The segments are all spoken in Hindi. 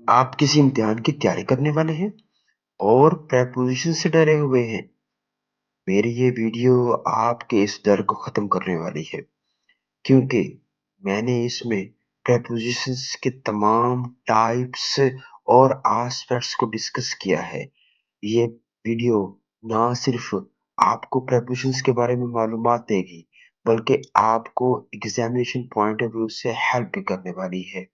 आप किसी इम्तिहान की तैयारी करने वाले हैं और प्रेपोजिशन से डरे हुए हैं। मेरी ये वीडियो आपके इस डर को खत्म करने वाली है, क्योंकि मैंने इसमें प्रेपोजिशंस के तमाम टाइप्स और एस्पेक्ट्स को डिस्कस किया है। ये वीडियो ना सिर्फ आपको प्रेपोजिशंस के बारे में मालूमात देगी, बल्कि आपको एग्जामिनेशन पॉइंट ऑफ व्यू से हेल्प भी करने वाली है।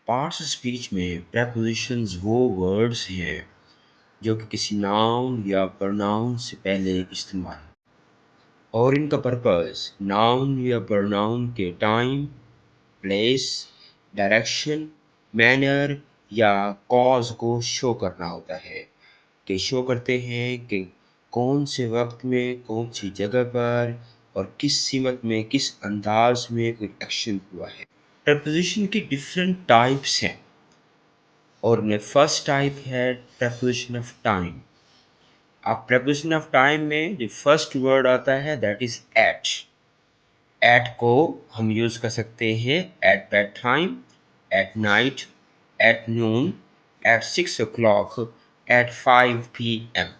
पार्ट्स स्पीच में प्रेपोजिशंस वो वर्ड्स हैं जो कि किसी नाउन या प्रोनाउन से पहले इस्तेमाल और इनका पर्पस नाउन या प्रोनाउन के टाइम, प्लेस, डायरेक्शन, मैनर या कॉज को शो करना होता है कि शो करते हैं कि कौन से वक्त में कौन सी जगह पर और किस सीमत में किस अंदाज में कोई एक्शन हुआ है। प्रेपोजिशन की डिफरेंट टाइप्स हैं और उनमें फर्स्ट टाइप है प्रेपोजिशन ऑफ टाइम। अब प्रेपोजिशन ऑफ टाइम में जो फर्स्ट वर्ड आता है दैट इज एट। एट को हम यूज कर सकते हैं at bed time, at night, at noon, at 6 o'clock, at 5 p.m.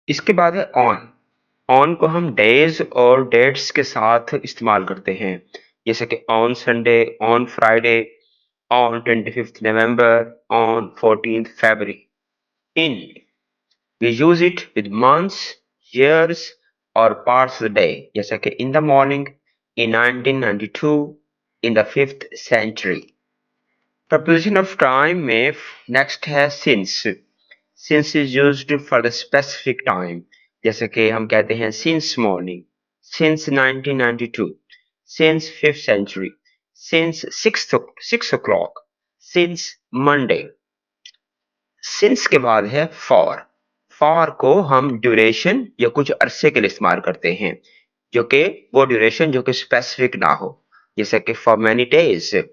इसके बाद है ऑन। ऑन को हम डेज और डेट्स के साथ इस्तेमाल करते हैं, जैसे कि on Sunday, on Friday, on 25th November, on 14th February. In, we use it with months, years, or parts of the day, जैसा कि in the morning, in 1992, in the 5th century. Preposition of time में next है since. Since is used for the specific time, जैसे कि हम कहते हैं since morning, since 1992, since 5th century, since 6 o'clock, since Monday. Since के बाद है फॉर। फॉर को हम ड्यूरेशन या कुछ अरसे के लिए इस्तेमाल करते हैं, जो कि वो ड्यूरेशन जो कि स्पेसिफिक ना हो, जैसे कि फॉर मैनी डेज।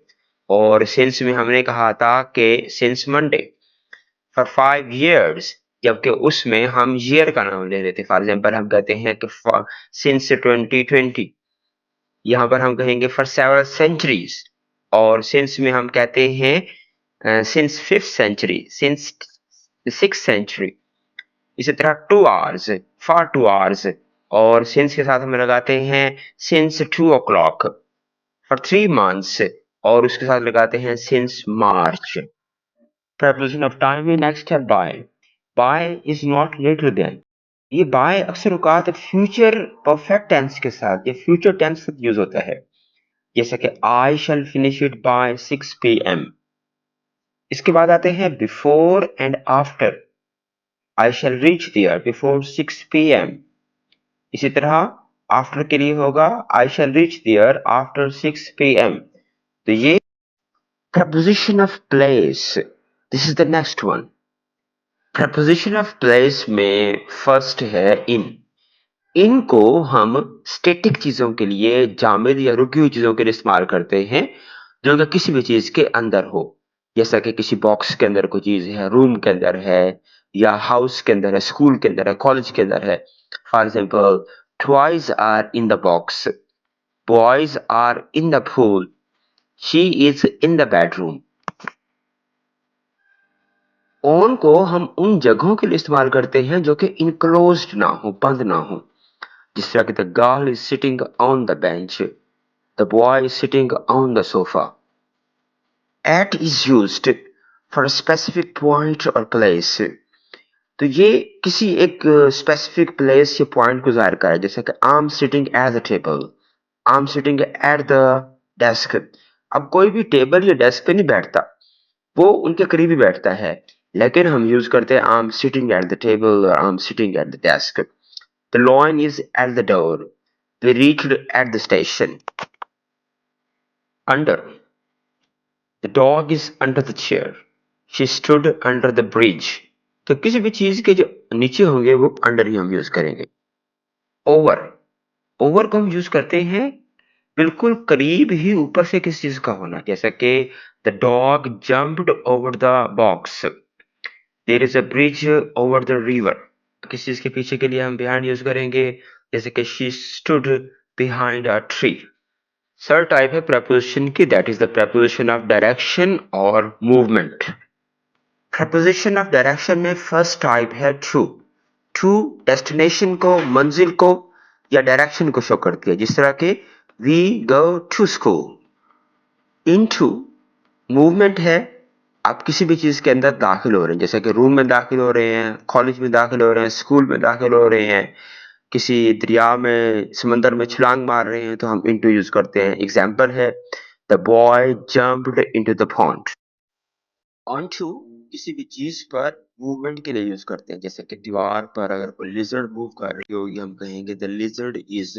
और सिंस में हमने कहा था कि सिंस मंडे। फॉर 5 years, जबकि उसमें हम ईयर का नाम ले लेते, फॉर एग्जाम्पल हम कहते हैं कि सिंस 2020। यहाँ पर हम कहेंगे फॉर सेवरल सेंचुरीज। और सिंस में हम कहते हैं since 5th century, since 6th century। इसी तरह 2 hours, फॉर 2 hours। और सिंस के साथ हम लगाते हैं सिंस 2 o'clock, फॉर 3 months। और उसके साथ लगाते हैं since March. preposition of time में नेक्स्ट है by. By is not later than. ये बाय अक्सर औकात फ्यूचर परफेक्ट टेंस के साथ या फ्यूचर टेंस के साथ यूज होता है, जैसे कि I shall finish it by 6 p.m. इसके बाद आते हैं before and after. I shall reach there before 6 p.m. इसी तरह आफ्टर के लिए होगा I shall reach there after 6 p.m. तो ये preposition of place। This is the next one. preposition of place में फर्स्ट है इन। इन को हम स्टैटिक चीजों के लिए, जामिद या रुकी हुई चीजों के लिए इस्तेमाल करते हैं जो कि किसी भी चीज के अंदर हो, जैसा कि किसी बॉक्स के अंदर कोई चीज है, रूम के अंदर है, या हाउस के अंदर है, स्कूल के अंदर है, कॉलेज के अंदर है। For example, toys are in the box, boys are in the pool, she is in the bedroom. On को हम उन जगहों के लिए इस्तेमाल करते हैं जो कि इनक्लोज्ड ना हो, बंद ना हो, जिस तरह की the girl is sitting on the bench, the boy is sitting on the sofa. At is used for specific point और प्लेस। तो ये किसी एक स्पेसिफिक प्लेस या पॉइंट को जाहिर करे, जैसे कि आई am sitting at the table, I am sitting at the desk. अब कोई भी टेबल या डेस्क पे नहीं बैठता, वो उनके करीब ही बैठता है, लेकिन हम यूज करते हैं I am sitting at the table और I am sitting at the desk. The lion is at the door, we reached at the station. Under, the dog is under the chair, she stood under the bridge. तो किसी भी चीज के जो नीचे होंगे वो अंडर ही हम यूज करेंगे। ओवर, ओवर को हम यूज करते हैं बिल्कुल करीब ही ऊपर से किसी चीज का होना, जैसा कि the dog jumped over the box, there is a bridge over the river. किसी चीज के पीछे के लिए हम बिहाइंड यूज करेंगे, जैसे कि she stood behind a tree. Third type है preposition की, that is the preposition of direction और movement. preposition of direction में फर्स्ट टाइप है to. to डेस्टिनेशन को, मंजिल को या डायरेक्शन को शो करती है, जिस तरह के we go to school. into movement है, आप किसी भी चीज के अंदर दाखिल हो रहे हैं, जैसे कि रूम में दाखिल हो रहे हैं, कॉलेज में दाखिल हो रहे हैं, स्कूल में दाखिल हो रहे हैं, किसी दरिया में, समंदर में छलांग मार रहे हैं, तो हम इनटू यूज करते हैं. एग्जाम्पल है the boy jumped into the pond. Onto किसी भी चीज पर मूवमेंट के लिए यूज करते हैं, जैसे कि दीवार पर अगर कोई लिजर्ड मूव कर रही होगी, हम कहेंगे the lizard is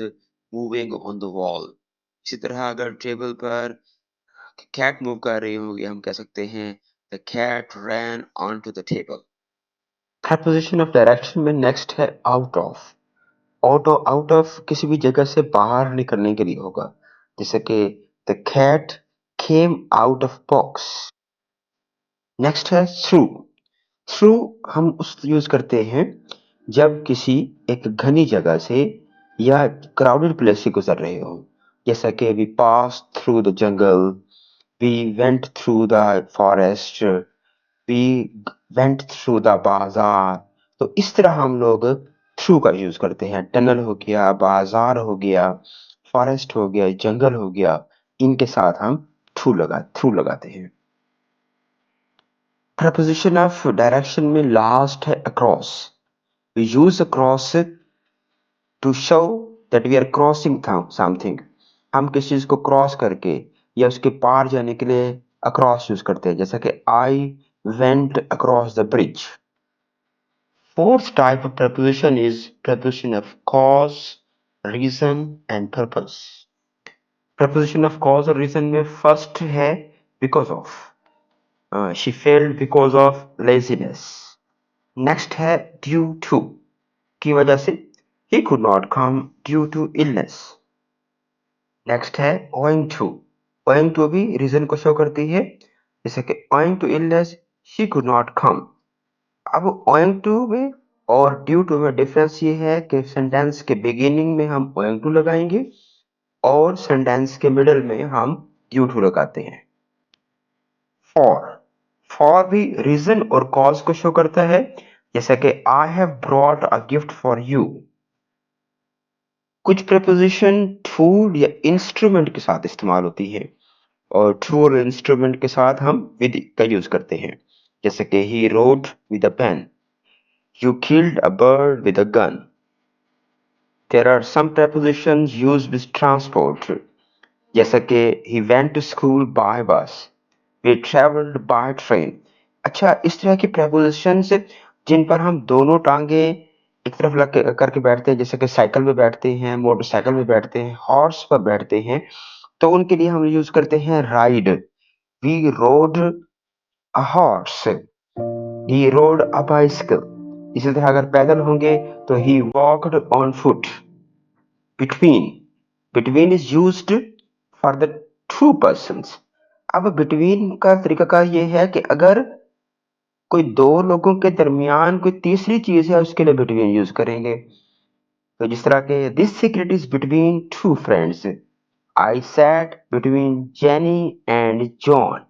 moving on the wall. इसी तरह अगर टेबल पर कैट मूव कर रही होगी, हम कह सकते हैं the cat ran on to the table. Preposition of direction में नेक्स्ट है आउट ऑफ. आउट ऑफ किसी भी जगह से बाहर निकलने के लिए होगा, जैसे कि the cat came out of box. Next है थ्रू. थ्रू हम उस यूज करते हैं जब किसी एक घनी जगह से या क्राउडेड प्लेस से गुजर रहे हो, जैसा कि we pass through the jungle, we went through the forest, we went through the bazaar. तो इस तरह हम लोग थ्रू का यूज करते हैं. टनल हो गया, बाजार हो गया, फॉरेस्ट हो गया, जंगल हो गया, इनके साथ हम थ्रू लगाते हैं. प्रपोजिशन ऑफ डायरेक्शन में लास्ट है across. We use across to show that we are crossing something. हम किसी चीज को क्रॉस करके या उसके पार जाने के लिए अक्रॉस यूज करते हैं, जैसा कि I went across the bridge. Fourth type of preposition is preposition of cause, reason and purpose. Preposition of cause और reason में first है because of. She failed because of laziness. Next है due to, की वजह से. He could not come due to illness. Next है owing to. Owing to भी reason को show करती है, जैसे कि owing to illness she could not come. अब owing to में और due to में डिफरेंस ये है कि सेंटेंस के बिगिनिंग में हम owing to लगाएंगे और सेंटेंस के मिडल में हम due to लगाते हैं. फॉर भी रीजन और कॉज को शो करता है, जैसा कि I have brought a gift for you. कुछ प्रेपोजिशन टूल या इंस्ट्रूमेंट के साथ इस्तेमाल होती है, और टूल और इंस्ट्रूमेंट के साथ हम विद का यूज करते हैं, जैसे कि he wrote with a pen, you killed a bird with a gun. There are some prepositions used with transport, जैसा कि he went to school by bus, we traveled by train. अच्छा, इस तरह की prepositions जिन पर हम दोनों टांगे एक तरफ लग करके बैठते हैं, जैसे कि साइकिल में बैठते हैं, मोटरसाइकिल में बैठते हैं, हॉर्स पर बैठते हैं, तो उनके लिए हम यूज करते हैं ride. We rode a horse. He rode a bicycle. इसी तरह अगर पैदल होंगे तो he walked on foot. Between is used for the two persons. अब between का तरीकाकार ये है कि अगर कोई दो लोगों के दरमियान कोई तीसरी चीज है, उसके लिए between यूज करेंगे. तो जिस तरह के this secret is between two friends. I sat between Jenny and John.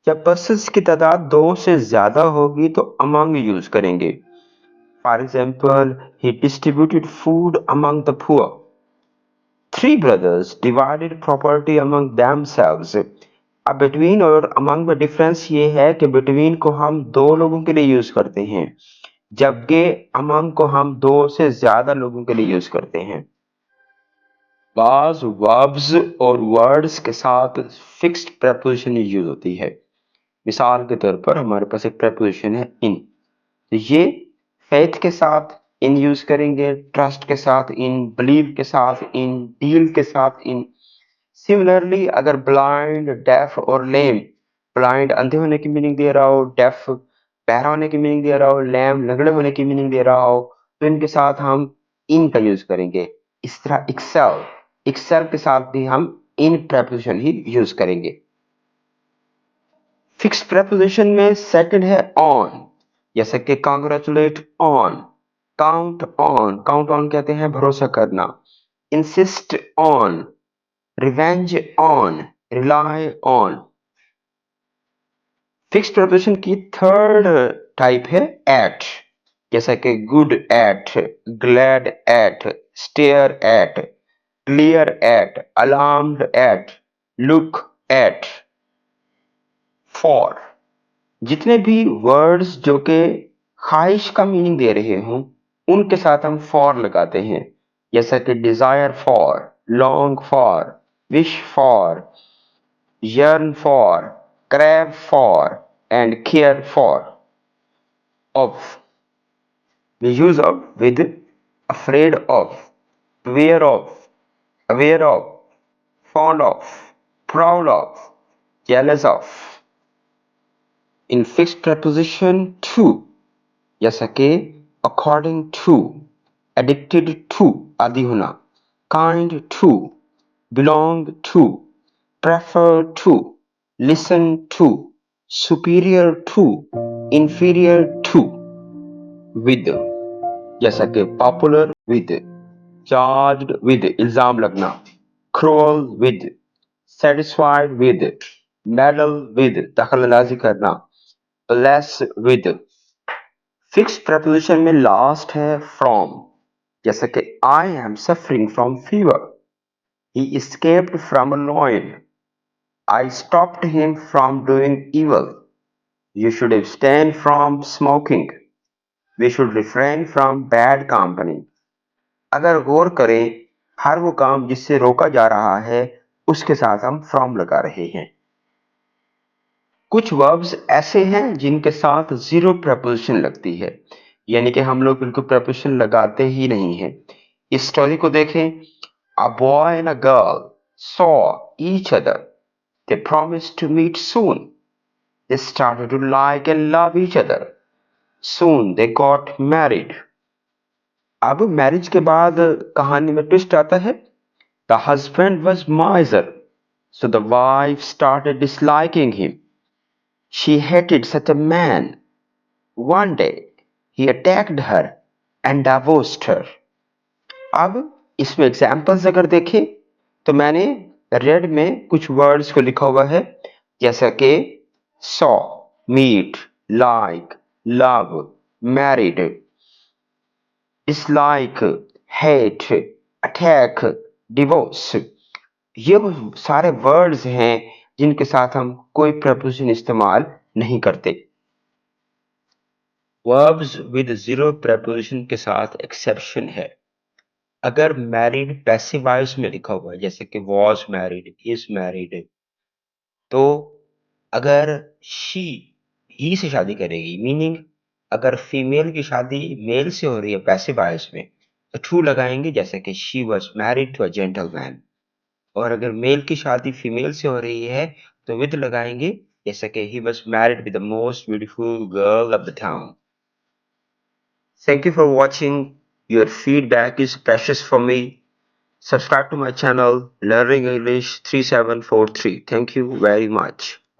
जब पर्सन्स की तादाद दो से ज्यादा होगी तो among यूज करेंगे. For example, he distributed food among the poor. Three brothers divided property among themselves. अब between और among में डिफरेंस ये है कि between को हम दो लोगों के लिए यूज करते हैं, जबकि among को हम दो से ज्यादा लोगों के लिए यूज करते हैं. बाज verbs और words के साथ फिक्स्ड preposition यूज होती है. मिसाल के तौर पर हमारे पास एक preposition है in. तो ये फेथ के साथ इन यूज करेंगे, ट्रस्ट के साथ इन, बिलीव के साथ इन, डील के साथ इन. सिमिलरली अगर ब्लाइंड, डेफ और लेम, ब्लाइंड अंधे होने की मीनिंग दे रहा हो, डेफ बहरा होने की मीनिंग दे रहा हो, लैम लंगड़े होने की मीनिंग दे रहा हो, तो इनके साथ हम इन का यूज करेंगे. इस तरह एक्सेल के साथ भी हम इन प्रेपोजिशन ही यूज करेंगे. फिक्स प्रेपोजिशन में सेकंड है ऑन, जैसे कि कांग्रेचुलेट ऑन, काउंट ऑन कहते हैं भरोसा करना, insist on, revenge on, rely on। Fix preposition की थर्ड टाइप है एट, जैसा कि good at, glad at, stare at, clear at, alarmed at, look at, for. जितने भी वर्ड्स जो कि ख्वाहिश का मीनिंग दे रहे हों उनके साथ हम फॉर लगाते हैं, जैसा कि desire for, long for, wish for, yearn for, crave for, and care for। Of we use of with afraid of, aware of, fond of, proud of, jealous of। In fixed preposition to, जैसा कि according to, addicted to आदि होना, kind to, belong to, prefer to, listen to, superior to, inferior to। with, जैसा कि popular with, charged with इल्जाम लगना, cruel with, satisfied with, meddle with दखलंदाजी करना, bless with। फिक्स प्रपोजिशन में लास्ट है फ्रॉम, जैसा कि I am suffering from fever, he escaped from a lion, I stopped him from doing evil, you should abstain from smoking, we should refrain from bad company। अगर गौर करें, हर वो काम जिससे रोका जा रहा है उसके साथ हम फ्रॉम लगा रहे हैं। कुछ वर्ब्स ऐसे हैं जिनके साथ जीरो प्रपोजिशन लगती है, यानी कि हम लोग बिल्कुल प्रपोजिशन लगाते ही नहीं हैं। इस स्टोरी को देखें। A boy and a girl saw each other, they promised to meet soon, they started to like and love each other, soon they got married. अब मैरिज के बाद कहानी में ट्विस्ट आता है। The husband was miser, so the wife started disliking him, she hated such a man, one day he attacked her and divorced her. अब इसमें एग्जाम्पल्स अगर देखें तो मैंने रेड में कुछ वर्ड्स को लिखा हुआ है, जैसा कि saw, meet, like, love, married, dislike, hate, attack, divorce. ये वो सारे वर्ड्स हैं जिनके साथ हम कोई प्रपोजिशन इस्तेमाल नहीं करते। वर्ब्स विद जीरो प्रपोजिशन के साथ एक्सेप्शन है। अगर मैरिड पैसिव वॉइस में लिखा हुआ है, जैसे कि वॉज मैरिड, इज मैरिड, तो अगर शी ही से शादी करेगी, मीनिंग अगर फीमेल की शादी मेल से हो रही है पैसिव वॉइस में, तो टू लगाएंगे, जैसे कि she was married to a gentleman. और अगर मेल की शादी फीमेल से हो रही है तो विद लगाएंगे, जैसे कि he was married with the most beautiful girl of the town. Thank you for watching. Your feedback is precious for me. Subscribe to my channel Learning English 3743. Thank you very much.